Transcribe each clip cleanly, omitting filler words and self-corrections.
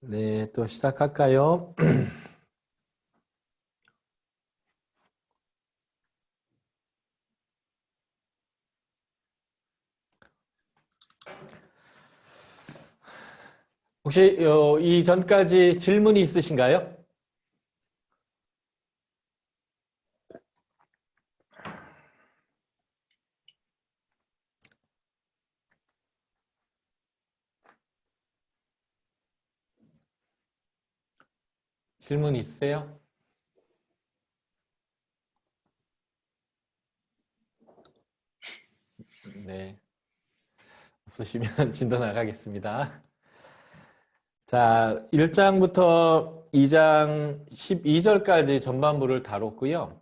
네, 또 시작할까요? 혹시 이전까지 질문이 있으신가요? 질문 있으세요? 네, 없으시면 진도 나가겠습니다. 자, 1장부터 2장 12절까지 전반부를 다뤘고요.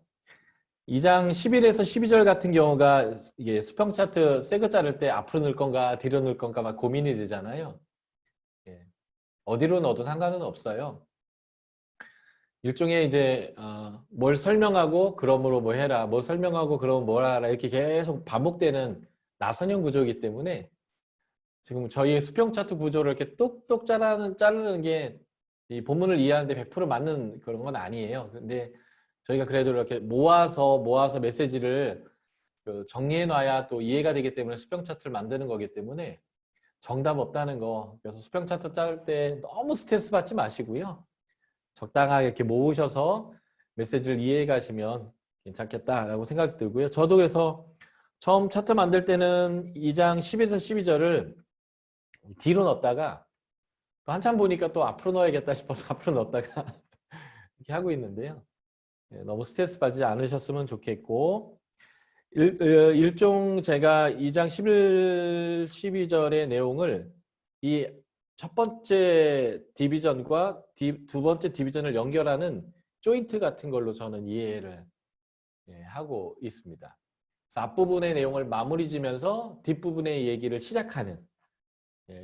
2장 11에서 12절 같은 경우가 이게 수평 차트 새 거 자를 때 앞으로 넣을 건가 뒤로 넣을 건가 막 고민이 되잖아요. 예, 어디로 넣어도 상관은 없어요. 일종의 이제 뭘 설명하고 그러므로 뭐 해라, 뭐 설명하고 그러면 뭘 하라 이렇게 계속 반복되는 나선형 구조이기 때문에 지금 저희의 수평 차트 구조를 이렇게 뚝뚝 자르는 게 이 본문을 이해하는데 100% 맞는 그런 건 아니에요. 근데 저희가 그래도 이렇게 모아서 메시지를 정리해 놔야 또 이해가 되기 때문에 수평 차트를 만드는 거기 때문에 정답 없다는 거. 그래서 수평 차트 자를 때 너무 스트레스 받지 마시고요. 적당하게 이렇게 모으셔서 메시지를 이해해 가시면 괜찮겠다라고 생각이 들고요. 저도 그래서 처음 차트 만들 때는 2장 10에서 12절을 뒤로 넣었다가 또 한참 보니까 또 앞으로 넣어야겠다 싶어서 앞으로 넣었다가 이렇게 하고 있는데요. 너무 스트레스 받지 않으셨으면 좋겠고 일종 제가 2장 11, 12절의 내용을 이 첫 번째 디비전과 두 번째 디비전을 연결하는 조인트 같은 걸로 저는 이해를 하고 있습니다. 그래서 앞부분의 내용을 마무리 지면서 뒷부분의 얘기를 시작하는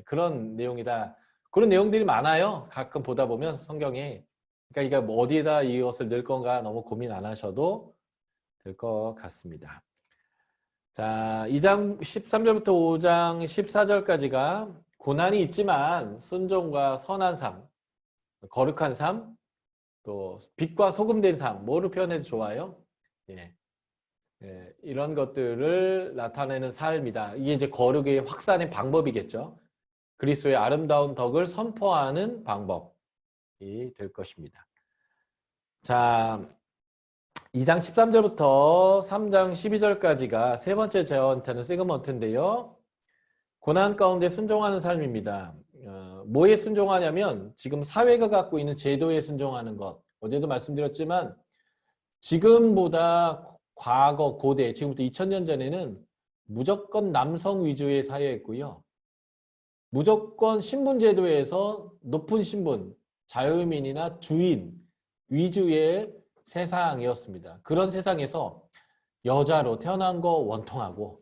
그런 내용이다. 그런 내용들이 많아요. 가끔 보다 보면 성경에. 그러니까 이게 뭐 어디에다 이것을 넣을 건가 너무 고민 안 하셔도 될 것 같습니다. 자, 2장 13절부터 5장 14절까지가 고난이 있지만 순종과 선한 삶, 거룩한 삶, 또 빛과 소금 된 삶, 뭐로 표현해도 좋아요. 예, 이런 것들을 나타내는 삶이다. 이게 이제 거룩의 확산의 방법이겠죠. 그리스도의 아름다운 덕을 선포하는 방법이 될 것입니다. 자, 2장 13절부터 3장 12절까지가 세 번째 제언트는 시그먼트인데요. 고난 가운데 순종하는 삶입니다. 뭐에 순종하냐면 지금 사회가 갖고 있는 제도에 순종하는 것. 어제도 말씀드렸지만 지금보다 과거, 고대, 지금부터 2000년 전에는 무조건 남성 위주의 사회였고요. 무조건 신분제도에서 높은 신분, 자유민이나 주인 위주의 세상이었습니다. 그런 세상에서 여자로 태어난 거 원통하고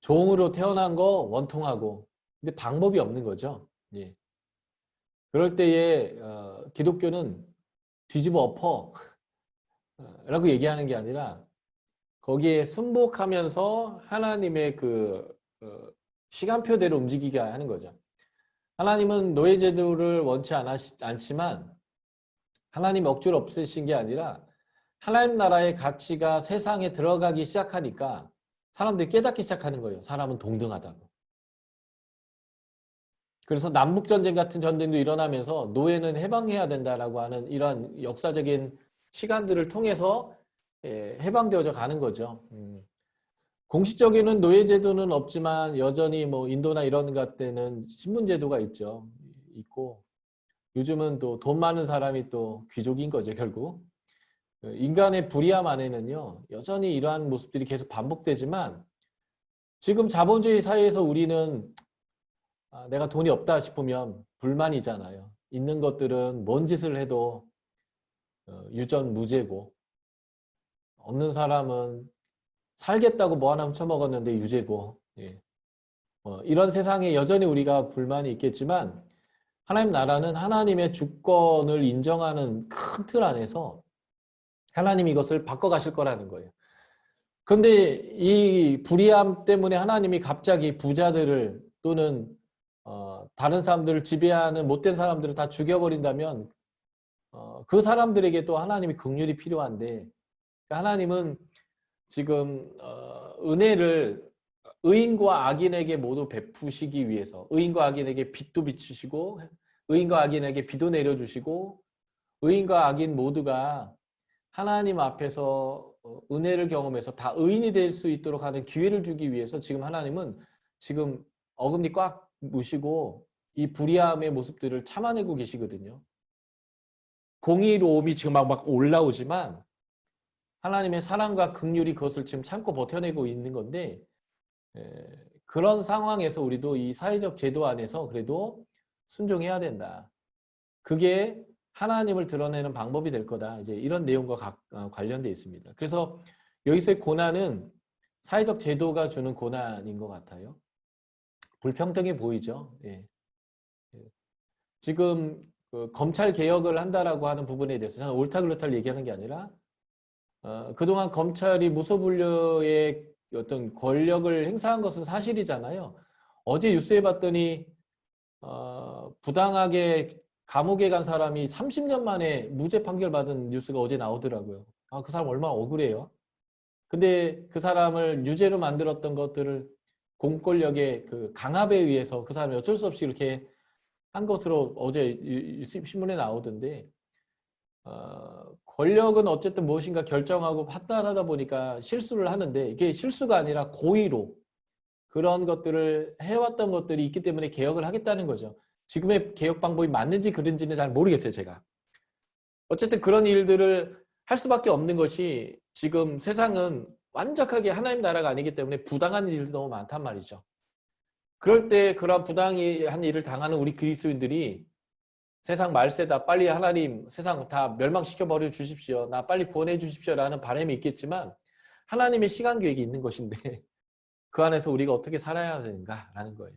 종으로 태어난 거 원통하고 근데 방법이 없는 거죠. 예. 그럴 때에 기독교는 뒤집어 엎어 라고 얘기하는 게 아니라 거기에 순복하면서 하나님의 시간표대로 움직이게 하는 거죠. 하나님은 노예제도를 원치 않지만 하나님 억지로 없애신 게 아니라 하나님 나라의 가치가 세상에 들어가기 시작하니까 사람들이 깨닫기 시작하는 거예요. 사람은 동등하다고. 그래서 남북전쟁 같은 전쟁도 일어나면서 노예는 해방해야 된다라고 하는 이러한 역사적인 시간들을 통해서 해방되어져 가는 거죠. 공식적인 노예제도는 없지만 여전히 뭐 인도나 이런 것 때는 신분제도가 있고 요즘은 또 돈 많은 사람이 또 귀족인 거죠, 결국. 인간의 불의함 안에는요, 여전히 이러한 모습들이 계속 반복되지만 지금 자본주의 사회에서 우리는 내가 돈이 없다 싶으면 불만이잖아요. 있는 것들은 뭔 짓을 해도 유전무죄고 없는 사람은 살겠다고 뭐 하나 훔쳐먹었는데 유죄고 예. 이런 세상에 여전히 우리가 불만이 있겠지만 하나님 나라는 하나님의 주권을 인정하는 큰 틀 안에서 하나님이 이것을 바꿔가실 거라는 거예요. 그런데 이 불의함 때문에 하나님이 갑자기 부자들을 또는 다른 사람들을 지배하는 못된 사람들을 다 죽여버린다면 그 사람들에게 또 하나님이 긍휼이 필요한데 하나님은 지금 은혜를 의인과 악인에게 모두 베푸시기 위해서 의인과 악인에게 빛도 비추시고 의인과 악인에게 비도 내려주시고 의인과 악인 모두가 하나님 앞에서 은혜를 경험해서 다 의인이 될 수 있도록 하는 기회를 주기 위해서 지금 하나님은 지금 어금니 꽉 무시고 이 불의함의 모습들을 참아내고 계시거든요. 공의로움이 지금 막 올라오지만 하나님의 사랑과 긍휼이 그것을 지금 참고 버텨내고 있는 건데 그런 상황에서 우리도 이 사회적 제도 안에서 그래도 순종해야 된다. 그게 하나님을 드러내는 방법이 될 거다. 이제 이런 내용과 관련되어 있습니다. 그래서 여기서의 고난은 사회적 제도가 주는 고난인 것 같아요. 불평등해 보이죠. 예. 지금 검찰 개혁을 한다라고 하는 부분에 대해서 저는 옳다 그렇다를 얘기하는 게 아니라 그동안 검찰이 무소불위의 어떤 권력을 행사한 것은 사실이잖아요. 어제 뉴스에 봤더니 부당하게 감옥에 간 사람이 30년 만에 무죄 판결 받은 뉴스가 어제 나오더라고요. 그 사람 얼마나 억울해요. 근데 그 사람을 유죄로 만들었던 것들을 공권력의 그 강압에 의해서 그 사람이 어쩔 수 없이 이렇게 한 것으로 어제 신문에 나오던데 권력은 어쨌든 무엇인가 결정하고 판단하다 보니까 실수를 하는데 이게 실수가 아니라 고의로 그런 것들을 해왔던 것들이 있기 때문에 개혁을 하겠다는 거죠. 지금의 개혁 방법이 맞는지 그른지는 잘 모르겠어요, 제가. 어쨌든 그런 일들을 할 수밖에 없는 것이 지금 세상은 완벽하게 하나님 나라가 아니기 때문에 부당한 일들이 너무 많단 말이죠. 그럴 때 그런 부당한 일을 당하는 우리 그리스도인들이 세상 말세다, 빨리 하나님 세상 다 멸망시켜 버려 주십시오, 나 빨리 구원해 주십시오 라는 바람이 있겠지만 하나님의 시간 계획이 있는 것인데 그 안에서 우리가 어떻게 살아야 되는가라는 거예요.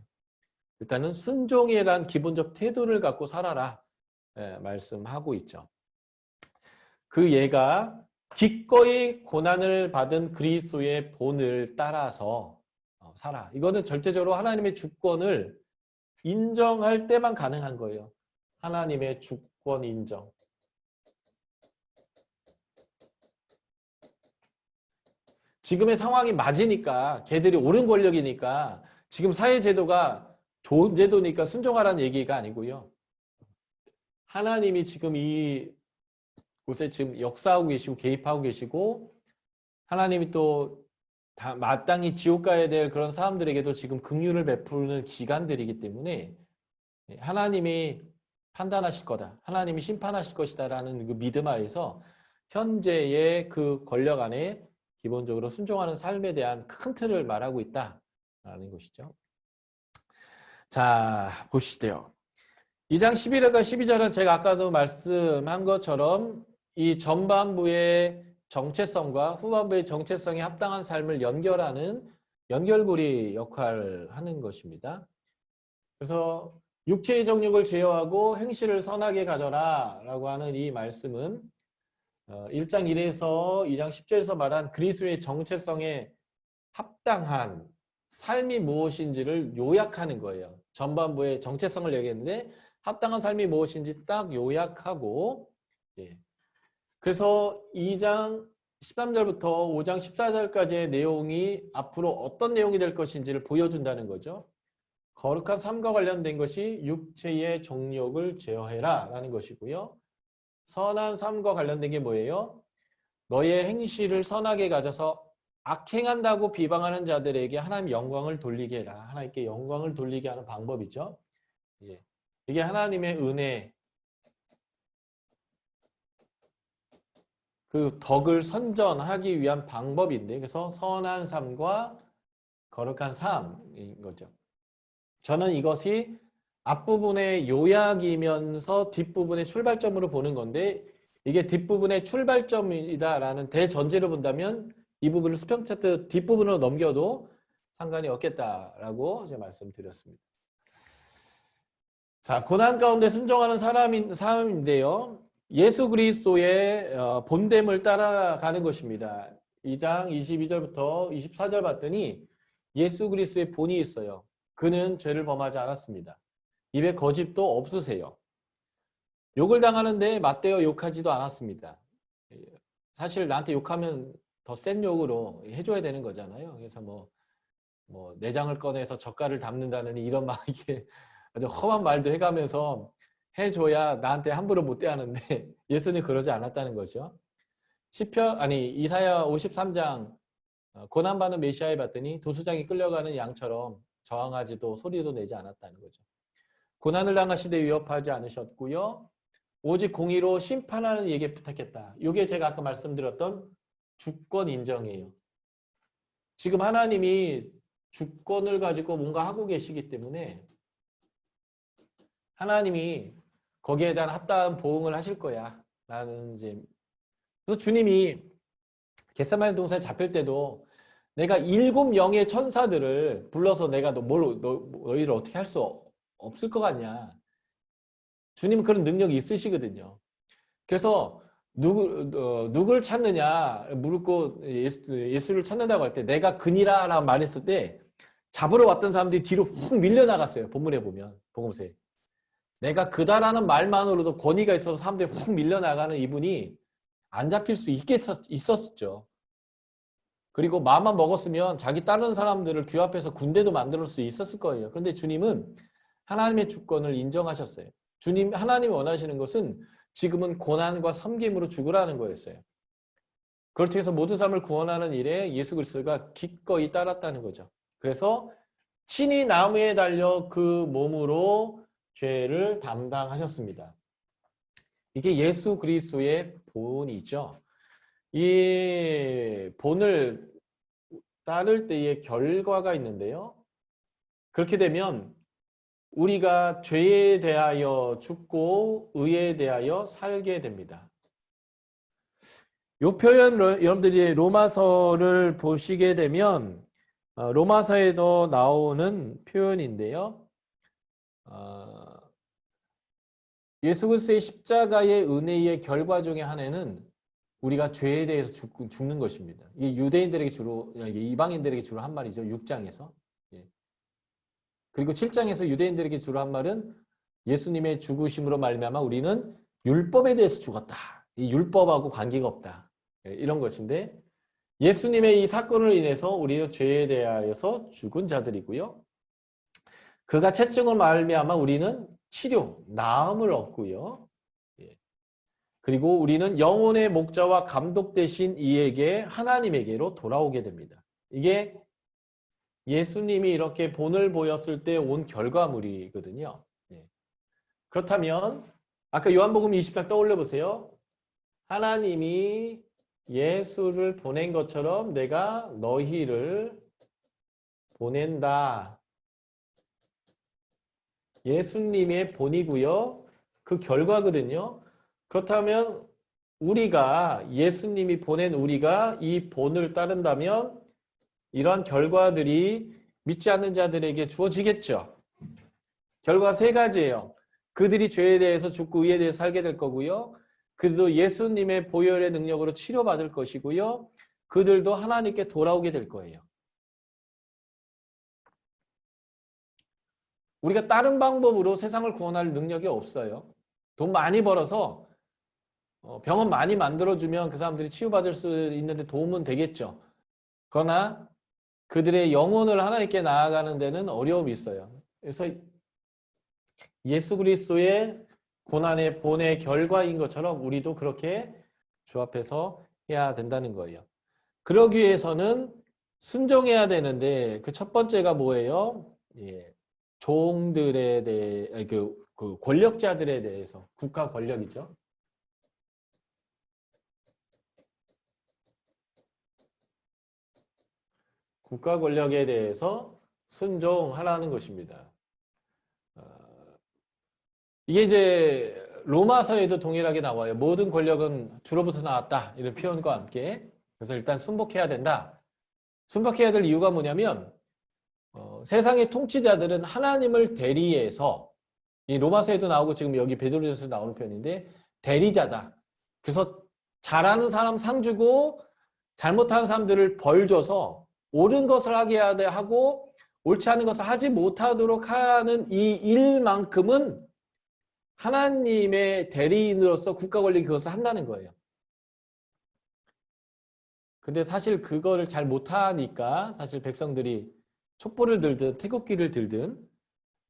일단은 순종에 대한 기본적 태도를 갖고 살아라 말씀하고 있죠. 그 예가 기꺼이 고난을 받은 그리스도의 본을 따라서 살아. 이거는 절대적으로 하나님의 주권을 인정할 때만 가능한 거예요. 하나님의 주권 인정. 지금의 상황이 맞으니까 걔들이 옳은 권력이니까 지금 사회제도가 좋은 제도니까 순종하라는 얘기가 아니고요. 하나님이 지금 이 곳에 지금 역사하고 계시고 개입하고 계시고 하나님이 또 마땅히 지옥 가야 될 그런 사람들에게도 지금 긍휼을 베푸는 기간들이기 때문에 하나님이 판단하실 거다. 하나님이 심판하실 것이다라는 그 믿음 하에서 현재의 그 권력 안에 기본적으로 순종하는 삶에 대한 큰 틀을 말하고 있다라는 것이죠. 자, 보시죠. 2장 11절과 12절은 제가 아까도 말씀한 것처럼 이 전반부의 정체성과 후반부의 정체성에 합당한 삶을 연결하는 연결고리 역할을 하는 것입니다. 그래서 육체의 정욕을 제어하고 행실을 선하게 가져라 라고 하는 이 말씀은 1장 1에서 2장 10절에서 말한 그리스도의 정체성에 합당한 삶이 무엇인지를 요약하는 거예요. 전반부의 정체성을 얘기했는데 합당한 삶이 무엇인지 딱 요약하고 그래서 2장 13절부터 5장 14절까지의 내용이 앞으로 어떤 내용이 될 것인지를 보여준다는 거죠. 거룩한 삶과 관련된 것이 육체의 정욕을 제어해라 라는 것이고요. 선한 삶과 관련된 게 뭐예요? 너의 행실을 선하게 가져서 악행한다고 비방하는 자들에게 하나님 영광을 돌리게 해라. 하나님께 영광을 돌리게 하는 방법이죠. 이게 하나님의 은혜, 그 덕을 선전하기 위한 방법인데 그래서 선한 삶과 거룩한 삶인 거죠. 저는 이것이 앞부분의 요약이면서 뒷부분의 출발점으로 보는 건데 이게 뒷부분의 출발점이다라는 대전제로 본다면 이 부분을 수평 차트 뒷부분으로 넘겨도 상관이 없겠다라고 제가 말씀드렸습니다. 자, 고난 가운데 순종하는 사람인데요. 예수 그리스도의 본됨을 따라가는 것입니다. 2장 22절부터 24절 봤더니 예수 그리스도의 본이 있어요. 그는 죄를 범하지 않았습니다. 입에 거짓도 없으세요. 욕을 당하는데 맞대어 욕하지도 않았습니다. 사실 나한테 욕하면 더 센 욕으로 해줘야 되는 거잖아요. 그래서 뭐 내장을 꺼내서 젓갈을 담는다는 이런 막 이게 아주 험한 말도 해가면서 해줘야 나한테 함부로 못 대하는데 예수는 그러지 않았다는 거죠. 이사야 53장 고난받는 메시아에 봤더니 도수장이 끌려가는 양처럼 저항하지도 소리도 내지 않았다는 거죠. 고난을 당하시되 위협하지 않으셨고요. 오직 공의로 심판하는 이에게 부탁했다. 이게 제가 아까 말씀드렸던 주권 인정이에요. 지금 하나님이 주권을 가지고 뭔가 하고 계시기 때문에 하나님이 거기에 대한 합당한 보응을 하실 거야. 라는 이제 그래서 주님이 겟세마네 동산에 잡힐 때도 내가 7명의 천사들을 불러서 내가 너희를 어떻게 할 수 없을 것 같냐. 주님은 그런 능력이 있으시거든요. 그래서 누구를 찾느냐 물고 예수를 찾는다고 할 때 내가 그니라 라고 말했을 때 잡으러 왔던 사람들이 뒤로 훅 밀려나갔어요. 본문에 보면 복음서에. 내가 그다라는 말만으로도 권위가 있어서 사람들이 훅 밀려나가는 이분이 안 잡힐 수 있었죠. 그리고 마음만 먹었으면 자기 따르는 사람들을 규합해서 군대도 만들 수 있었을 거예요. 그런데 주님은 하나님의 주권을 인정하셨어요. 하나님이 원하시는 것은 지금은 고난과 섬김으로 죽으라는 거였어요. 그렇게 해서 모든 사람을 구원하는 일에 예수 그리스도가 기꺼이 따랐다는 거죠. 그래서 친히 나무에 달려 그 몸으로 죄를 담당하셨습니다. 이게 예수 그리스도의 본이죠. 이 본을 따를 때의 결과가 있는데요. 그렇게 되면 우리가 죄에 대하여 죽고 의에 대하여 살게 됩니다. 이 표현 여러분들이 로마서를 보시게 되면 로마서에도 나오는 표현인데요. 예수 그리스도의 십자가의 은혜의 결과 중에 하나는 우리가 죄에 대해서 죽는 것입니다. 이게 유대인들에게 주로, 이방인들에게 주로 한 말이죠. 6장에서. 그리고 7장에서 유대인들에게 주로 한 말은 예수님의 죽으심으로 말미암아 우리는 율법에 대해서 죽었다. 이 율법하고 관계가 없다. 이런 것인데 예수님의 이 사건을 인해서 우리는 죄에 대하여서 죽은 자들이고요. 그가 채찍으로 말미암아 우리는 치료, 나음을 얻고요. 그리고 우리는 영혼의 목자와 감독 되신 이에게 하나님에게로 돌아오게 됩니다. 이게 예수님이 이렇게 본을 보였을 때 온 결과물이거든요. 그렇다면 아까 요한복음 20장 떠올려 보세요. 하나님이 예수를 보낸 것처럼 내가 너희를 보낸다. 예수님의 본이고요. 그 결과거든요. 그렇다면 우리가 예수님이 보낸 우리가 이 본을 따른다면 이러한 결과들이 믿지 않는 자들에게 주어지겠죠. 결과 3가지예요. 그들이 죄에 대해서 죽고 의에 대해서 살게 될 거고요. 그들도 예수님의 보혈의 능력으로 치료받을 것이고요. 그들도 하나님께 돌아오게 될 거예요. 우리가 다른 방법으로 세상을 구원할 능력이 없어요. 돈 많이 벌어서 병원 많이 만들어주면 그 사람들이 치유받을 수 있는데 도움은 되겠죠. 그러나 그들의 영혼을 하나님께 나아가는 데는 어려움이 있어요. 그래서 예수 그리스도의 고난의 본의 결과인 것처럼 우리도 그렇게 주 앞에서 해야 된다는 거예요. 그러기 위해서는 순종해야 되는데 그 첫 번째가 뭐예요? 종들에 대해 그 권력자들에 대해서 국가 권력이죠. 국가 권력에 대해서 순종하라는 것입니다. 이게 이제 로마서에도 동일하게 나와요. 모든 권력은 주로부터 나왔다. 이런 표현과 함께. 그래서 일단 순복해야 된다. 순복해야 될 이유가 뭐냐면 세상의 통치자들은 하나님을 대리해서 이 로마서에도 나오고 지금 여기 베드로전서에도 나오는 표현인데 대리자다. 그래서 잘하는 사람 상 주고 잘못하는 사람들을 벌 줘서 옳은 것을 하게 하고 옳지 않은 것을 하지 못하도록 하는 이 일만큼은 하나님의 대리인으로서 국가 권력이 그것을 한다는 거예요. 근데 사실 그거를 잘 못하니까 사실 백성들이 촛불을 들든 태극기를 들든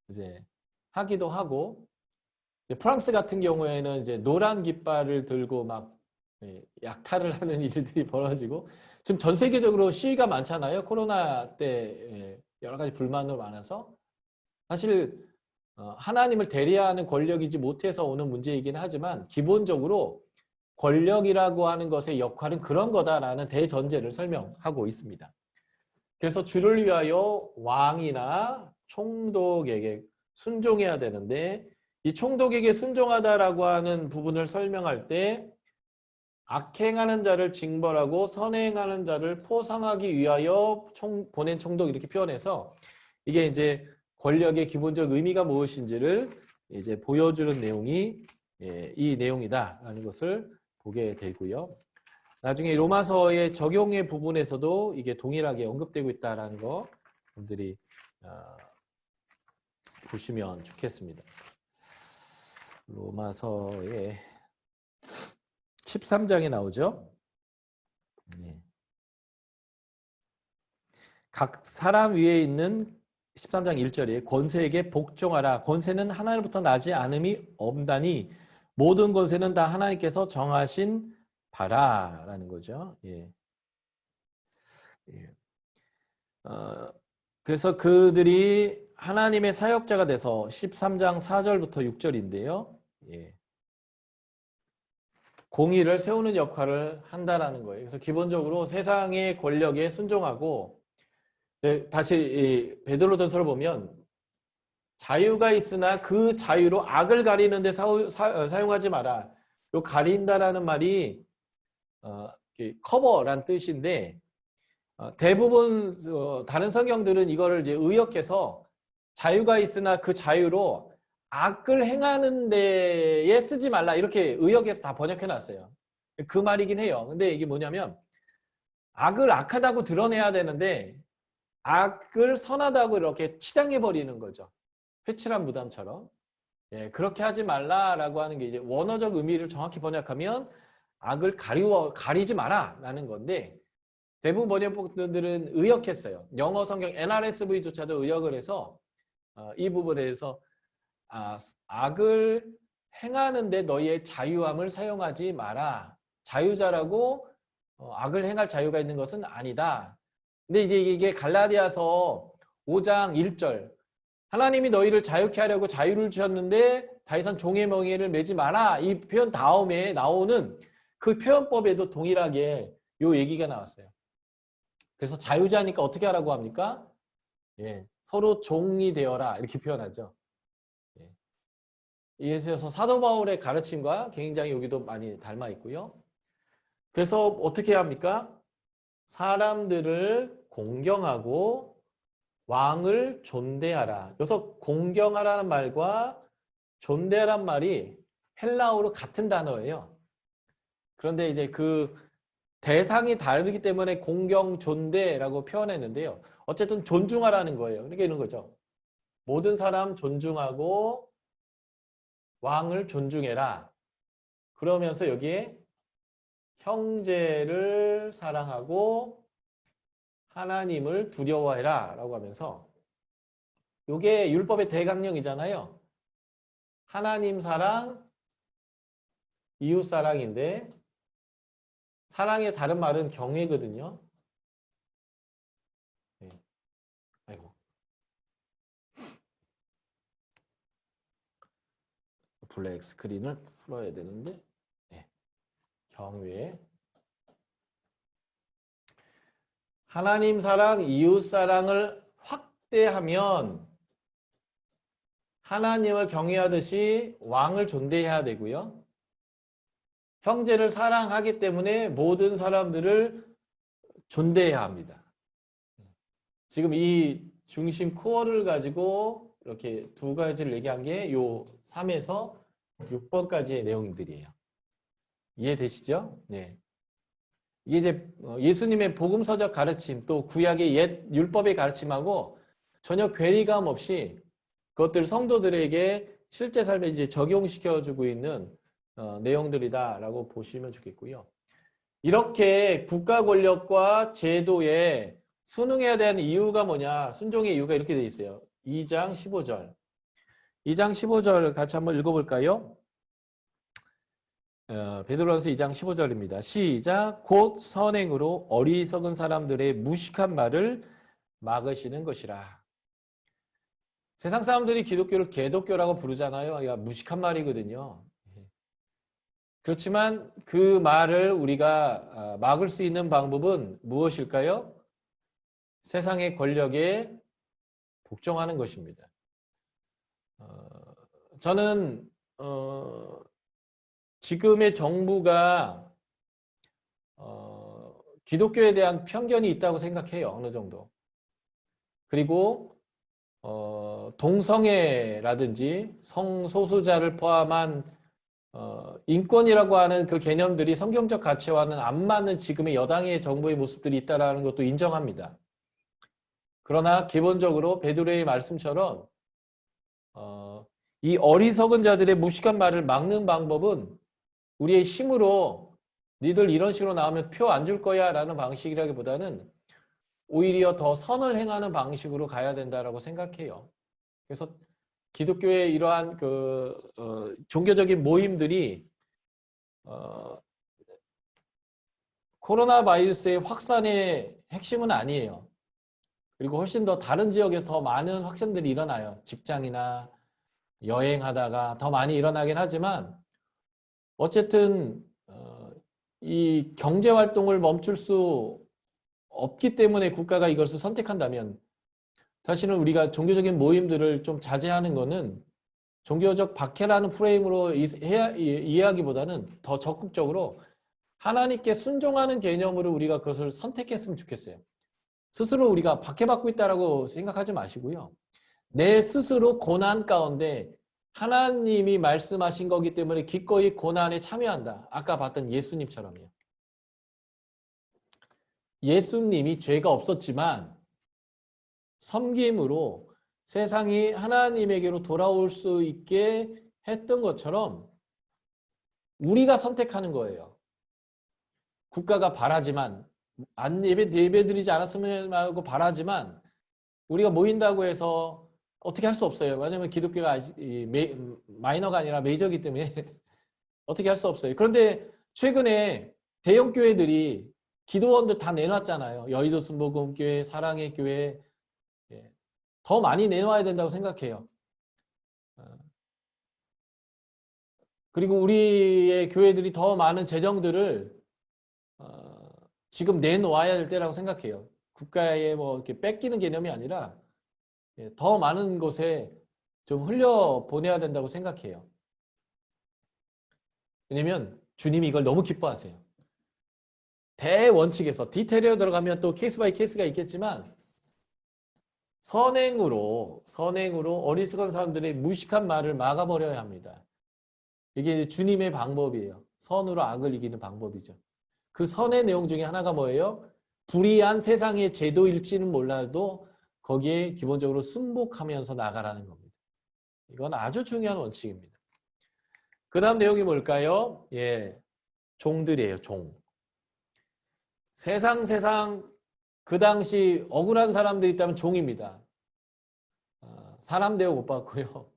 이제 하기도 하고, 이제 프랑스 같은 경우에는 이제 노란 깃발을 들고 막 약탈을 하는 일들이 벌어지고, 지금 전 세계적으로 시위가 많잖아요. 코로나 때 여러 가지 불만으로 많아서. 사실 하나님을 대리하는 권력이지 못해서 오는 문제이긴 하지만, 기본적으로 권력이라고 하는 것의 역할은 그런 거다라는 대전제를 설명하고 있습니다. 그래서 주를 위하여 왕이나 총독에게 순종해야 되는데, 이 총독에게 순종하다라고 하는 부분을 설명할 때 악행하는 자를 징벌하고 선행하는 자를 포상하기 위하여 보낸 총독, 이렇게 표현해서 이게 이제 권력의 기본적 의미가 무엇인지를 이제 보여주는 내용이 이 내용이다라는 것을 보게 되고요. 나중에 로마서의 적용의 부분에서도 이게 동일하게 언급되고 있다는 거 분들이 보시면 좋겠습니다. 로마서의 13장에 나오죠. 각 사람 위에 있는 13장 1절에 권세에게 복종하라. 권세는 하나님부터 나지 않음이 없다니 모든 권세는 다 하나님께서 정하신 바라라는 거죠. 예. 예. 그래서 그들이 하나님의 사역자가 돼서 13장 4절부터 6절인데요. 예. 공의를 세우는 역할을 한다라는 거예요. 그래서 기본적으로 세상의 권력에 순종하고, 다시 베드로전서를 보면 자유가 있으나 그 자유로 악을 가리는데 사용하지 마라. 요 가린다라는 말이 커버란 뜻인데, 대부분 다른 성경들은 이거를 이제 의역해서 자유가 있으나 그 자유로 악을 행하는 데에 쓰지 말라, 이렇게 의역해서 다 번역해 놨어요. 그 말이긴 해요. 근데 이게 뭐냐면 악을 악하다고 드러내야 되는데 악을 선하다고 이렇게 치장해 버리는 거죠. 회칠한 무담처럼. 예, 그렇게 하지 말라라고 하는 게 이제 원어적 의미를 정확히 번역하면 악을 가리지 마라라는 건데, 대부분 번역본들은 의역했어요. 영어 성경 NRSV조차도 의역을 해서 이 부분에 대해서 악을 행하는데 너희의 자유함을 사용하지 마라. 자유자라고 악을 행할 자유가 있는 것은 아니다. 근데 이제 이게 갈라디아서 5장 1절, 하나님이 너희를 자유케 하려고 자유를 주셨는데 더 이상 종의 멍에를 매지 마라, 이 표현 다음에 나오는 그 표현법에도 동일하게 요 얘기가 나왔어요. 그래서 자유자니까 어떻게 하라고 합니까? 예, 서로 종이 되어라, 이렇게 표현하죠. 예. 이에서 사도 바울의 가르침과 굉장히 여기도 많이 닮아 있고요. 그래서 어떻게 해야 합니까? 사람들을 공경하고 왕을 존대하라. 여기서 공경하라는 말과 존대하라는 말이 헬라어로 같은 단어예요. 그런데 이제 그 대상이 다르기 때문에 공경, 존대라고 표현했는데요. 어쨌든 존중하라는 거예요. 그러니까 이런 거죠. 모든 사람 존중하고 왕을 존중해라. 그러면서 여기에 형제를 사랑하고 하나님을 두려워해라 라고 하면서, 이게 율법의 대강령이잖아요. 하나님 사랑, 이웃 사랑인데 사랑의 다른 말은 경외거든요. 네. 아이고. 블랙 스크린을 풀어야 되는데, 네. 경외. 하나님 사랑, 이웃 사랑을 확대하면 하나님을 경외하듯이 왕을 존대해야 되고요. 형제를 사랑하기 때문에 모든 사람들을 존대해야 합니다. 지금 이 중심 코어를 가지고 이렇게 두 가지를 얘기한 게 요 3에서 6번까지의 내용들이에요. 이해되시죠? 네. 이게 이제 예수님의 복음서적 가르침, 또 구약의 옛 율법의 가르침하고 전혀 괴리감 없이 그것들 성도들에게 실제 삶에 이제 적용시켜주고 있는 내용들이다라고 보시면 좋겠고요. 이렇게 국가 권력과 제도에 순응해야 되는 이유가 뭐냐? 순종의 이유가 이렇게 돼 있어요. 2장 15절. 2장 15절 같이 한번 읽어볼까요? 베드로전서 2장 15절입니다. 시작. 곧 선행으로 어리석은 사람들의 무식한 말을 막으시는 것이라. 세상 사람들이 기독교를 개독교라고 부르잖아요. 야, 무식한 말이거든요. 그렇지만 그 말을 우리가 막을 수 있는 방법은 무엇일까요? 세상의 권력에 복종하는 것입니다. 저는 지금의 정부가 기독교에 대한 편견이 있다고 생각해요. 어느 정도. 그리고 동성애라든지 성소수자를 포함한 인권이라고 하는 그 개념들이 성경적 가치와는 안 맞는 지금의 여당의 정부의 모습들이 있다는 것도 인정합니다. 그러나 기본적으로 베드로의 말씀처럼 이 어리석은 자들의 무식한 말을 막는 방법은 우리의 힘으로 니들 이런 식으로 나오면 표 안 줄 거야 라는 방식이라기보다는 오히려 더 선을 행하는 방식으로 가야 된다라고 생각해요. 그래서 기독교의 이러한 종교적인 모임들이 코로나 바이러스의 확산의 핵심은 아니에요. 그리고 훨씬 더 다른 지역에서 더 많은 확산들이 일어나요. 직장이나 여행하다가 더 많이 일어나긴 하지만 어쨌든 이 경제활동을 멈출 수 없기 때문에 국가가 이것을 선택한다면 사실은 우리가 종교적인 모임들을 좀 자제하는 것은 종교적 박해라는 프레임으로 이해하기보다는 더 적극적으로 하나님께 순종하는 개념으로 우리가 그것을 선택했으면 좋겠어요. 스스로 우리가 박해받고 있다고 생각하지 마시고요. 내 스스로 고난 가운데 하나님이 말씀하신 거기 때문에 기꺼이 고난에 참여한다. 아까 봤던 예수님처럼요. 예수님이 죄가 없었지만 섬김으로 세상이 하나님에게로 돌아올 수 있게 했던 것처럼 우리가 선택하는 거예요. 국가가 바라지만 안 예배드리지 않았으면 하고 바라지만 우리가 모인다고 해서 어떻게 할 수 없어요. 왜냐하면 기독교가 마이너가 아니라 메이저이기 때문에 어떻게 할 수 없어요. 그런데 최근에 대형 교회들이 기도원들 다 내놨잖아요. 여의도 순복음교회, 사랑의 교회 더 많이 내놔야 된다고 생각해요. 그리고 우리의 교회들이 더 많은 재정들을 지금 내놓아야 될 때라고 생각해요. 국가에 뭐 이렇게 뺏기는 개념이 아니라 더 많은 곳에 좀 흘려 보내야 된다고 생각해요. 왜냐면 주님이 이걸 너무 기뻐하세요. 대원칙에서 디테일에 들어가면 또 케이스 바이 케이스가 있겠지만 선행으로 어리석은 사람들의 무식한 말을 막아버려야 합니다. 이게 주님의 방법이에요. 선으로 악을 이기는 방법이죠. 그 선의 내용 중에 하나가 뭐예요? 불의한 세상의 제도일지는 몰라도 거기에 기본적으로 순복하면서 나가라는 겁니다. 이건 아주 중요한 원칙입니다. 그 다음 내용이 뭘까요? 종들이에요. 종. 세상 그 당시 억울한 사람들이 있다면 종입니다. 사람 대우 못 받고요.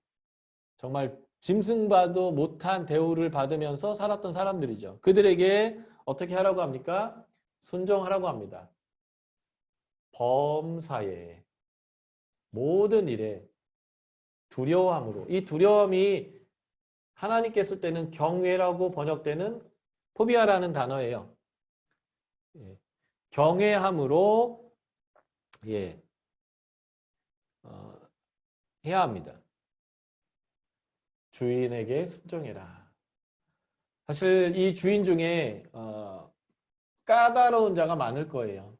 정말 짐승봐도 못한 대우를 받으면서 살았던 사람들이죠. 그들에게 어떻게 하라고 합니까? 순종하라고 합니다. 범사에 모든 일에 두려워함으로. 이 두려움이 하나님께 쓸 때는 경외라고 번역되는 포비아라는 단어예요. 경외함으로 해야 합니다. 주인에게 순종해라. 사실 이 주인 중에 까다로운 자가 많을 거예요.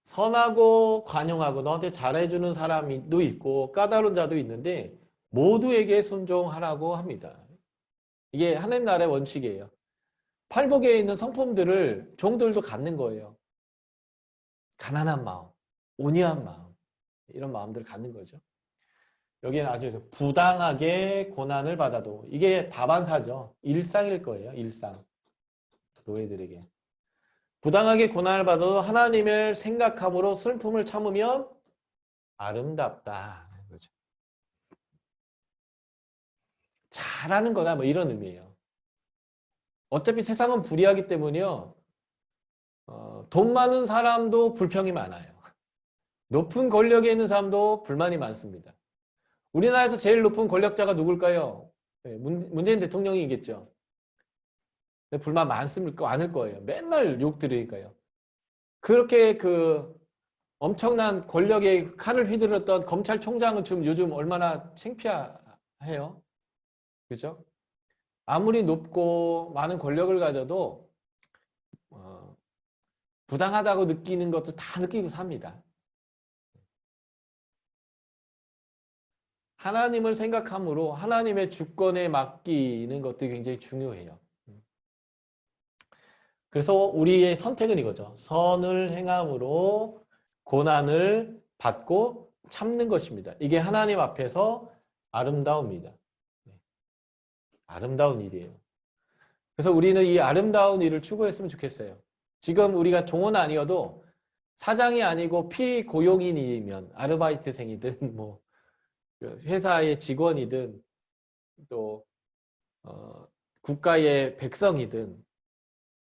선하고 관용하고 너한테 잘해주는 사람도 있고 까다로운 자도 있는데 모두에게 순종하라고 합니다. 이게 하나님 나라의 원칙이에요. 팔복에 있는 성품들을 종들도 갖는 거예요. 가난한 마음, 온유한 마음, 이런 마음들을 갖는 거죠. 여기는 아주 부당하게 고난을 받아도, 이게 다반사죠. 일상일 거예요. 일상. 노예들에게. 부당하게 고난을 받아도 하나님을 생각함으로 슬픔을 참으면 아름답다. 그죠? 잘하는 거다. 뭐 이런 의미예요. 어차피 세상은 불의하기 때문에요. 돈 많은 사람도 불평이 많아요. 높은 권력에 있는 사람도 불만이 많습니다. 우리나라에서 제일 높은 권력자가 누굴까요? 네, 문재인 대통령이겠죠. 불만 많습니까? 많을 거예요. 맨날 욕 들으니까요. 그렇게 엄청난 권력의 칼을 휘둘렀던 검찰총장은 지금 요즘 얼마나 창피해요. 그죠? 아무리 높고 많은 권력을 가져도 부당하다고 느끼는 것도 다 느끼고 삽니다. 하나님을 생각함으로 하나님의 주권에 맡기는 것도 굉장히 중요해요. 그래서 우리의 선택은 이거죠. 선을 행함으로 고난을 받고 참는 것입니다. 이게 하나님 앞에서 아름다움입니다. 아름다운 일이에요. 그래서 우리는 이 아름다운 일을 추구했으면 좋겠어요. 지금 우리가 종은 아니어도 사장이 아니고 피고용인이면 아르바이트생이든 뭐 회사의 직원이든 또 국가의 백성이든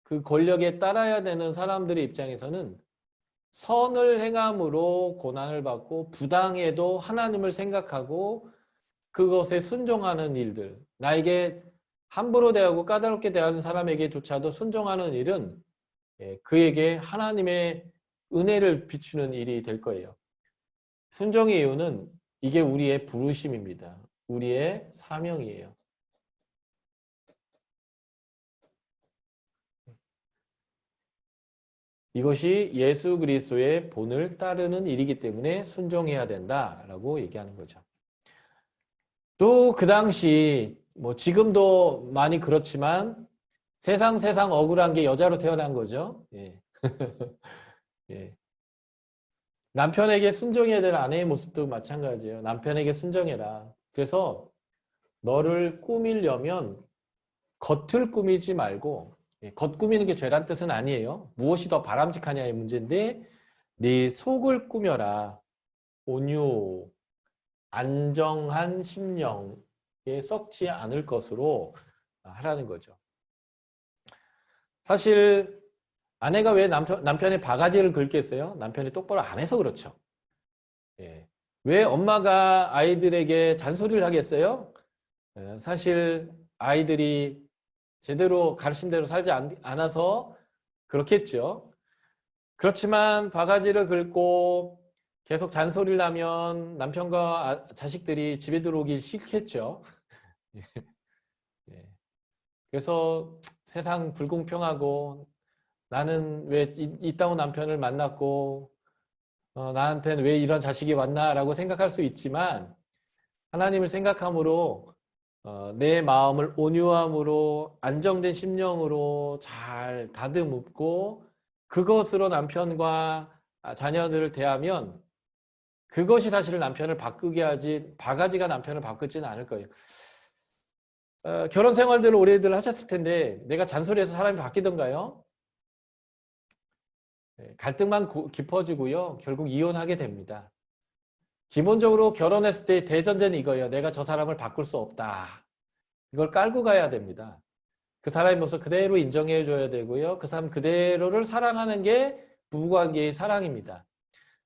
그 권력에 따라야 되는 사람들의 입장에서는 선을 행함으로 고난을 받고 부당해도 하나님을 생각하고 그것에 순종하는 일들, 나에게 함부로 대하고 까다롭게 대하는 사람에게조차도 순종하는 일은 그에게 하나님의 은혜를 비추는 일이 될 거예요. 순종의 이유는 이게 우리의 부르심입니다. 우리의 사명이에요. 이것이 예수 그리스도의 본을 따르는 일이기 때문에 순종해야 된다라고 얘기하는 거죠. 또 그 당시 뭐 지금도 많이 그렇지만 세상 억울한 게 여자로 태어난 거죠. 예. 예. 남편에게 순종해야 될 아내의 모습도 마찬가지예요. 남편에게 순종해라. 그래서 너를 꾸미려면 겉을 꾸미지 말고, 겉 꾸미는 게 죄란 뜻은 아니에요. 무엇이 더 바람직하냐의 문제인데 네 속을 꾸며라. 온유, 안정한 심령에 썩지 않을 것으로 하라는 거죠. 사실 아내가 왜 남편의 바가지를 긁겠어요? 남편이 똑바로 안 해서 그렇죠. 예. 왜 엄마가 아이들에게 잔소리를 하겠어요? 사실 아이들이 제대로 가르침대로 살지 않아서 그렇겠죠. 그렇지만 바가지를 긁고 계속 잔소리를 하면 남편과 자식들이 집에 들어오기 싫겠죠. 예. 그래서 세상 불공평하고 나는 왜 이따운 남편을 만났고 나한테는 왜 이런 자식이 왔나라고 생각할 수 있지만 하나님을 생각함으로 내 마음을 온유함으로 안정된 심령으로 잘 다듬고 그것으로 남편과 자녀들을 대하면 그것이 사실 남편을 바꾸게 하지 바가지가 남편을 바꾸지는 않을 거예요. 결혼 생활들을 오래들 하셨을 텐데 내가 잔소리해서 사람이 바뀌던가요? 갈등만 깊어지고요. 결국 이혼하게 됩니다. 기본적으로 결혼했을 때 대전제는 이거예요. 내가 저 사람을 바꿀 수 없다. 이걸 깔고 가야 됩니다. 그 사람의 모습 그대로 인정해 줘야 되고요. 그 사람 그대로를 사랑하는 게 부부관계의 사랑입니다.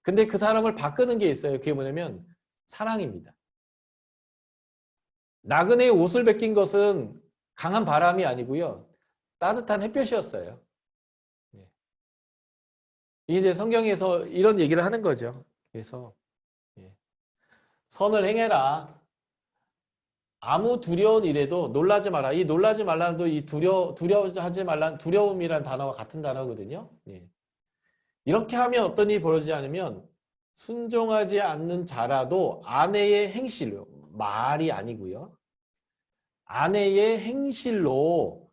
근데 그 사람을 바꾸는 게 있어요. 그게 뭐냐면 사랑입니다. 나그네의 옷을 벗긴 것은 강한 바람이 아니고요. 따뜻한 햇볕이었어요. 이게 이제 성경에서 이런 얘기를 하는 거죠. 그래서 선을 행해라. 아무 두려운 일에도 놀라지 마라. 이 놀라지 말라도 이 두려워하지 말라 두려움이란 단어와 같은 단어거든요. 이렇게 하면 어떤 일이 벌어지지 않으면 순종하지 않는 자라도 아내의 행실로 말이 아니고요. 아내의 행실로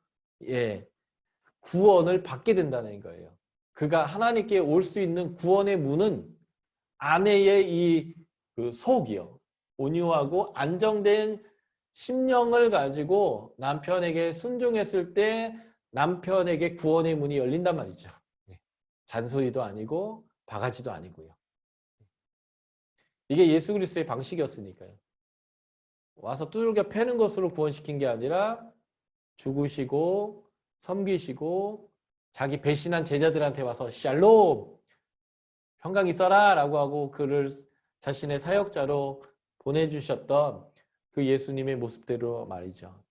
구원을 받게 된다는 거예요. 그가 하나님께 올 수 있는 구원의 문은 아내의 이 그 속이요. 온유하고 안정된 심령을 가지고 남편에게 순종했을 때 남편에게 구원의 문이 열린단 말이죠. 잔소리도 아니고 바가지도 아니고요. 이게 예수 그리스도의 방식이었으니까요. 와서 두들겨 패는 것으로 구원시킨 게 아니라 죽으시고 섬기시고 자기 배신한 제자들한테 와서 샬롬 평강이 있어라 라고 하고 그를 자신의 사역자로 보내주셨던 그 예수님의 모습대로 말이죠.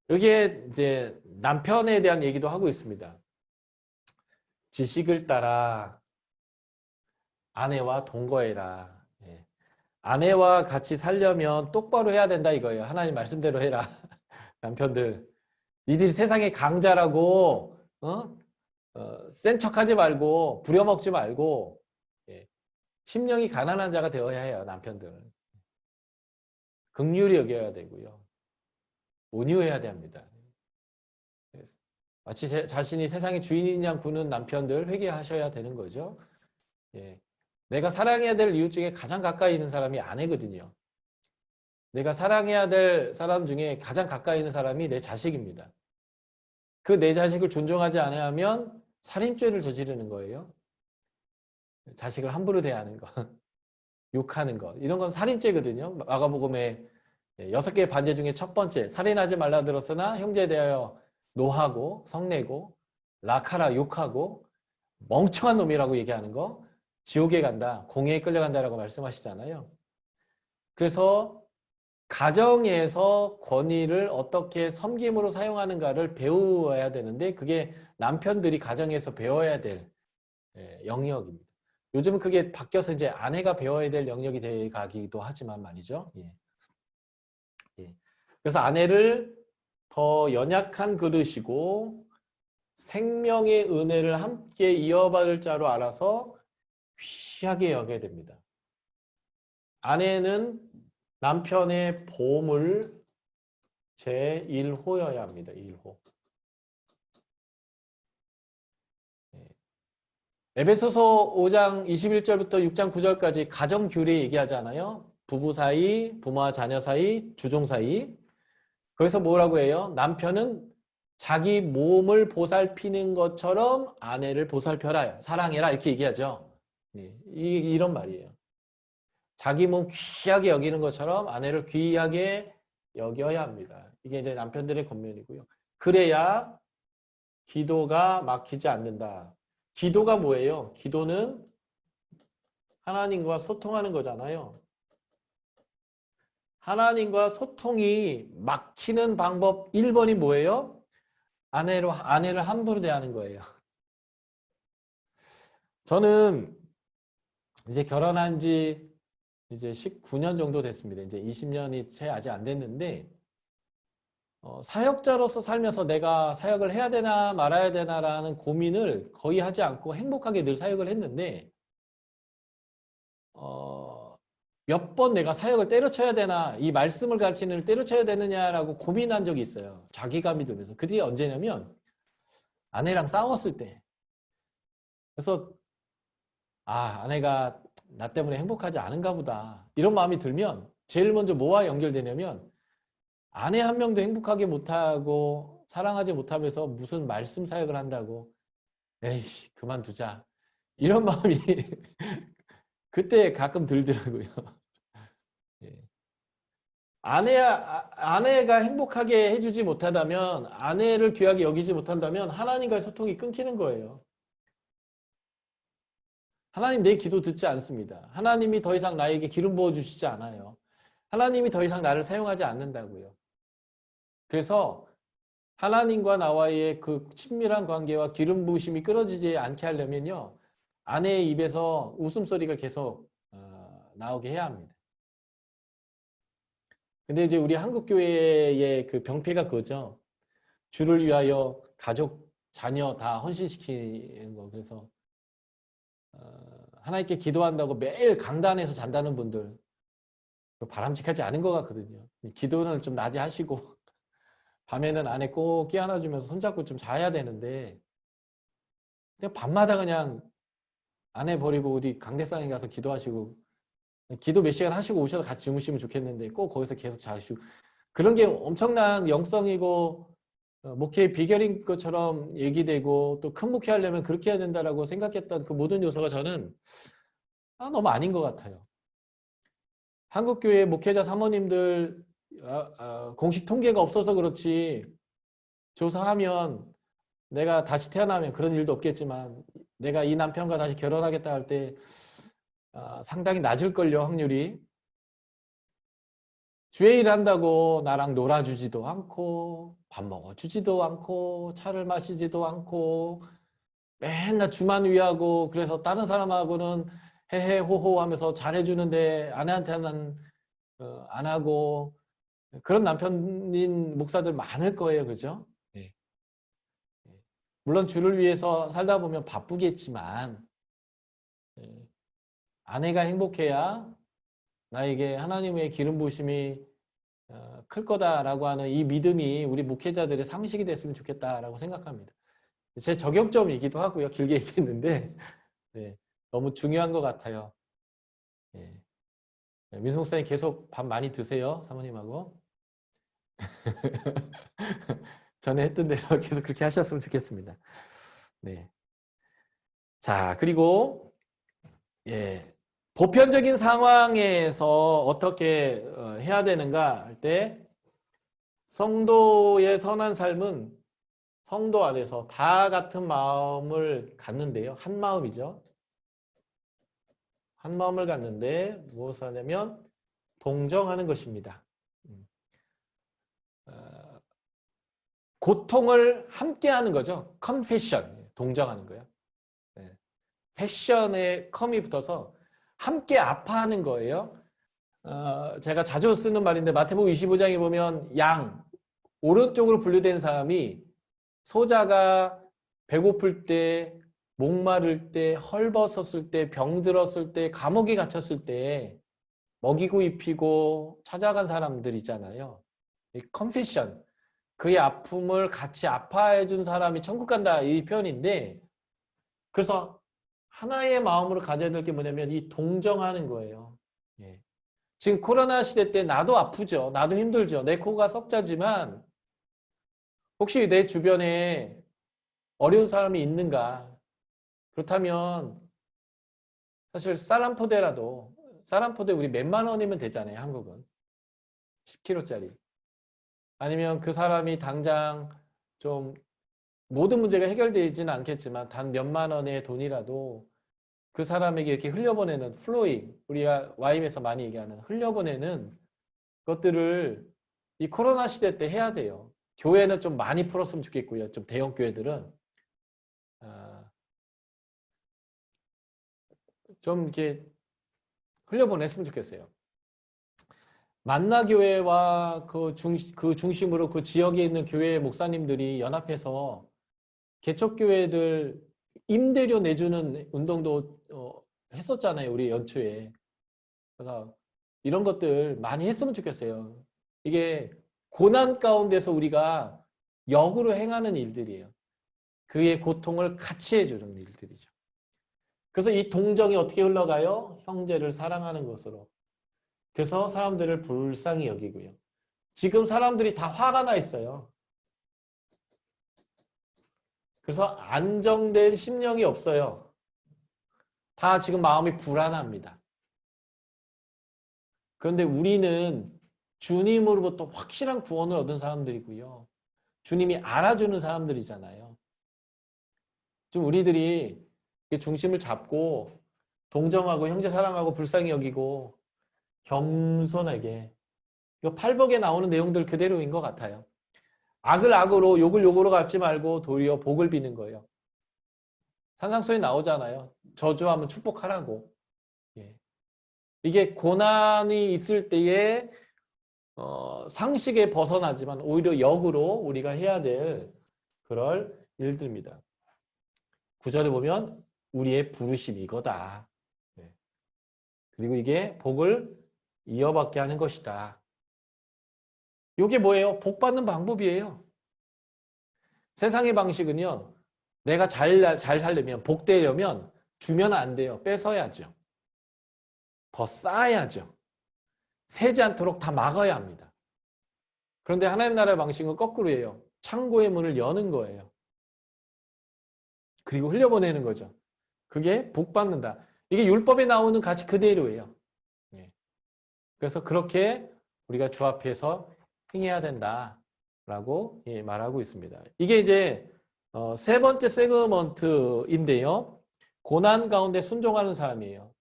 여기에 이제 남편에 대한 얘기도 하고 있습니다. 지식을 따라 아내와 동거해라. 아내와 같이 살려면 똑바로 해야 된다 이거예요. 하나님 말씀대로 해라. 남편들. 니들이 세상의 강자라고 센 척하지 말고 부려먹지 말고 심령이 가난한 자가 되어야 해요. 남편들은. 긍휼히 여겨야 되고요. 온유해야 됩니다. 마치 자신이 세상의 주인인 양 구는 남편들 회개하셔야 되는 거죠. 내가 사랑해야 될 이웃 중에 가장 가까이 있는 사람이 아내거든요. 내가 사랑해야 될 사람 중에 가장 가까이 있는 사람이 내 자식입니다. 그 내 자식을 존중하지 않으면 살인죄를 저지르는 거예요. 자식을 함부로 대하는 거, 욕하는 거, 이런 건 살인죄거든요. 마가복음의 6개의 반제 중에 첫 번째, 살인하지 말라 들었으나 형제에 대하여 노하고 성내고 락하라 욕하고 멍청한 놈이라고 얘기하는 거, 지옥에 간다, 공회에 끌려간다라고 말씀하시잖아요. 그래서 가정에서 권위를 어떻게 섬김으로 사용하는가를 배워야 되는데 그게 남편들이 가정에서 배워야 될 영역입니다. 요즘은 그게 바뀌어서 이제 아내가 배워야 될 영역이 돼 가기도 하지만 말이죠. 그래서 아내를 더 연약한 그릇이고 생명의 은혜를 함께 이어받을 자로 알아서 귀하게 여겨야 됩니다. 아내는 남편의 보물 제1호여야 합니다. 1호. 에베소서 5장 21절부터 6장 9절까지 가정규례 얘기하잖아요. 부부 사이, 부모와 자녀 사이, 주종 사이. 거기서 뭐라고 해요? 남편은 자기 몸을 보살피는 것처럼 아내를 보살펴라, 사랑해라 이렇게 얘기하죠. 이런 말이에요. 자기 몸 귀하게 여기는 것처럼 아내를 귀하게 여겨야 합니다. 이게 이제 남편들의 권면이고요. 그래야 기도가 막히지 않는다. 기도가 뭐예요? 기도는 하나님과 소통하는 거잖아요. 하나님과 소통이 막히는 방법 1번이 뭐예요? 아내를 함부로 대하는 거예요. 저는 이제 결혼한 지 이제 19년 정도 됐습니다. 이제 20년이 채 아직 안 됐는데 사역자로서 살면서 내가 사역을 해야 되나 말아야 되나라는 고민을 거의 하지 않고 행복하게 늘 사역을 했는데 몇 번 내가 사역을 때려쳐야 되나 이 말씀을 가르치는 일 때려쳐야 되느냐라고 고민한 적이 있어요. 자기감이 들면서. 그게 언제냐면 아내랑 싸웠을 때. 그래서 아내가 나 때문에 행복하지 않은가 보다 이런 마음이 들면 제일 먼저 뭐와 연결되냐면 아내 한 명도 행복하게 못하고 사랑하지 못하면서 무슨 말씀 사역을 한다고 에이 그만두자 이런 마음이 그때 가끔 들더라고요. 아내가 행복하게 해주지 못하다면 아내를 귀하게 여기지 못한다면 하나님과의 소통이 끊기는 거예요. 하나님 내 기도 듣지 않습니다. 하나님이 더 이상 나에게 기름 부어주시지 않아요. 하나님이 더 이상 나를 사용하지 않는다고요. 그래서 하나님과 나와의 그 친밀한 관계와 기름 부으심이 끊어지지 않게 하려면요. 아내의 입에서 웃음소리가 계속 나오게 해야 합니다. 근데 이제 우리 한국교회의 그 병폐가 그거죠. 주를 위하여 가족, 자녀 다 헌신시키는 거. 그래서 하나님께 기도한다고 매일 강단에서 잔다는 분들 바람직하지 않은 것 같거든요. 기도는 좀 낮에 하시고 밤에는 아내 꼭 끼안아주면서 손잡고 좀 자야 되는데 그냥 밤마다 그냥 아내 버리고 어디 강대상에 가서 기도하시고 기도 몇 시간 하시고 오셔서 같이 주무시면 좋겠는데 꼭 거기서 계속 자시고 그런 게 엄청난 영성이고 목회의 비결인 것처럼 얘기되고 또 큰 목회하려면 그렇게 해야 된다라고 생각했던 그 모든 요소가 저는 너무 아닌 것 같아요. 한국교회 목회자 사모님들 공식 통계가 없어서 그렇지 조사하면 내가 다시 태어나면 그런 일도 없겠지만 내가 이 남편과 다시 결혼하겠다 할 때 상당히 낮을걸요, 확률이. 주의 일 한다고 나랑 놀아주지도 않고 밥 먹어주지도 않고 차를 마시지도 않고 맨날 주만 위하고 그래서 다른 사람하고는 헤헤호호 하면서 잘해주는데 아내한테는 안 하고 그런 남편인 목사들 많을 거예요. 그죠? 네. 물론 주를 위해서 살다 보면 바쁘겠지만 아내가 행복해야 나에게 하나님의 기름 부으심이 클 거다라고 하는 이 믿음이 우리 목회자들의 상식이 됐으면 좋겠다라고 생각합니다. 제 적용점이기도 하고요. 길게 얘기했는데 네, 너무 중요한 것 같아요. 네. 민수 목사님 계속 밥 많이 드세요. 사모님하고. 전에 했던 대로 계속 그렇게 하셨으면 좋겠습니다. 네. 자, 그리고 보편적인 상황에서 어떻게 해야 되는가 할 때 성도의 선한 삶은 성도 안에서 다 같은 마음을 갖는데요. 한 마음이죠. 한 마음을 갖는데 무엇을 하냐면 동정하는 것입니다. 고통을 함께하는 거죠. confession, 동정하는 거예요. 패션에 컴이 붙어서 함께 아파하는 거예요. 제가 자주 쓰는 말인데 마태복음 25장에 보면 양, 오른쪽으로 분류된 사람이 소자가 배고플 때, 목마를 때, 헐벗었을 때, 병들었을 때, 감옥에 갇혔을 때 먹이고 입히고 찾아간 사람들 있잖아요. 이 컨피션, 그의 아픔을 같이 아파해 준 사람이 천국 간다 이 표현인데 그래서 하나의 마음으로 가져야 될 게 뭐냐면 이 동정하는 거예요. 예. 지금 코로나 시대 때 나도 아프죠. 나도 힘들죠. 내 코가 석자지만 혹시 내 주변에 어려운 사람이 있는가? 그렇다면 사실 쌀 한 포대 우리 몇만 원이면 되잖아요. 한국은. 10kg짜리. 아니면 그 사람이 당장 좀 모든 문제가 해결되지는 않겠지만 단 몇만 원의 돈이라도 그 사람에게 이렇게 흘려보내는 플로잉, 우리가 YM에서 많이 얘기하는 흘려보내는 것들을 이 코로나 시대 때 해야 돼요. 교회는 좀 많이 풀었으면 좋겠고요. 좀 대형 교회들은 좀 이렇게 흘려보냈으면 좋겠어요. 만나교회와 그 중심으로 그 지역에 있는 교회 목사님들이 연합해서 개척교회들 임대료 내주는 운동도 했었잖아요. 우리 연초에. 그래서 이런 것들 많이 했으면 좋겠어요. 이게 고난 가운데서 우리가 역으로 행하는 일들이에요. 그의 고통을 같이 해주는 일들이죠. 그래서 이 동정이 어떻게 흘러가요? 형제를 사랑하는 것으로. 그래서 사람들을 불쌍히 여기고요. 지금 사람들이 다 화가 나 있어요. 그래서 안정된 심령이 없어요. 다 지금 마음이 불안합니다. 그런데 우리는 주님으로부터 확실한 구원을 얻은 사람들이고요. 주님이 알아주는 사람들이잖아요. 좀 우리들이 중심을 잡고 동정하고 형제 사랑하고 불쌍히 여기고 겸손하게 이거 팔복에 나오는 내용들 그대로인 것 같아요. 악을 악으로 욕을 욕으로 갚지 말고 도리어 복을 비는 거예요. 산상수에 나오잖아요. 저주하면 축복하라고. 예. 이게 고난이 있을 때에 상식에 벗어나지만 오히려 역으로 우리가 해야 될 그럴 일들입니다. 9절에 보면 우리의 부르심이 이거다. 예. 그리고 이게 복을 이어받게 하는 것이다. 이게 뭐예요? 복 받는 방법이에요. 세상의 방식은요. 내가 잘 살려면 복 되려면 주면 안 돼요. 뺏어야죠. 더 쌓아야죠. 새지 않도록 다 막아야 합니다. 그런데 하나님 나라의 방식은 거꾸로예요. 창고의 문을 여는 거예요. 그리고 흘려보내는 거죠. 그게 복 받는다. 이게 율법에 나오는 가치 그대로예요. 그래서 그렇게 우리가 주 앞에서 행해야 된다라고 말하고 있습니다. 이게 이제 세 번째 세그먼트인데요. 고난 가운데 순종하는 사람이에요.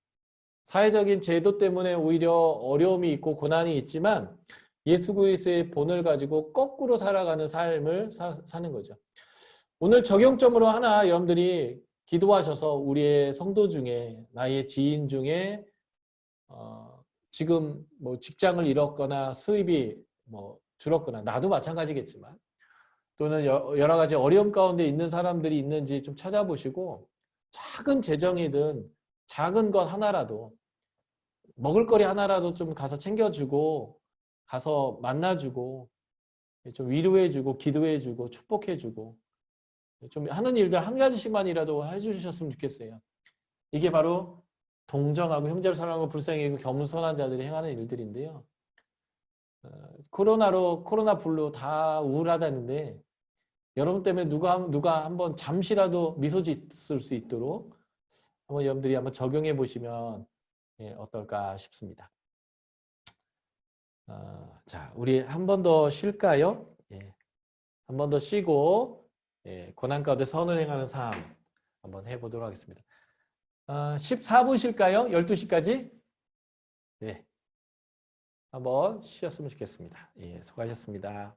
사회적인 제도 때문에 오히려 어려움이 있고 고난이 있지만 예수 그리스도의 본을 가지고 거꾸로 살아가는 삶을 사는 거죠. 오늘 적용점으로 하나 여러분들이 기도하셔서 우리의 성도 중에 나의 지인 중에 지금 뭐 직장을 잃었거나 수입이 뭐 줄었거나 나도 마찬가지겠지만 또는 여러 가지 어려움 가운데 있는 사람들이 있는지 좀 찾아보시고 작은 재정이든 작은 것 하나라도 먹을거리 하나라도 좀 가서 챙겨주고 가서 만나주고 좀 위로해주고 기도해주고 축복해주고 좀 하는 일들 한 가지씩만이라도 해주셨으면 좋겠어요. 이게 바로 동정하고 형제를 사랑하고 불쌍히 여기고 겸손한 자들이 행하는 일들인데요. 코로나 블루 다 우울하다는데 여러분 때문에 누가 한번 잠시라도 미소 짓을 수 있도록 한번 여러분들이 한번 적용해 보시면 어떨까 싶습니다. 자, 우리 한 번 더 쉴까요? 한 번 더 쉬고 고난 가운데 선을 행하는 삶 한번 해보도록 하겠습니다. 14분 쉴까요? 12시까지? 네. 한번 쉬었으면 좋겠습니다. 수고하셨습니다.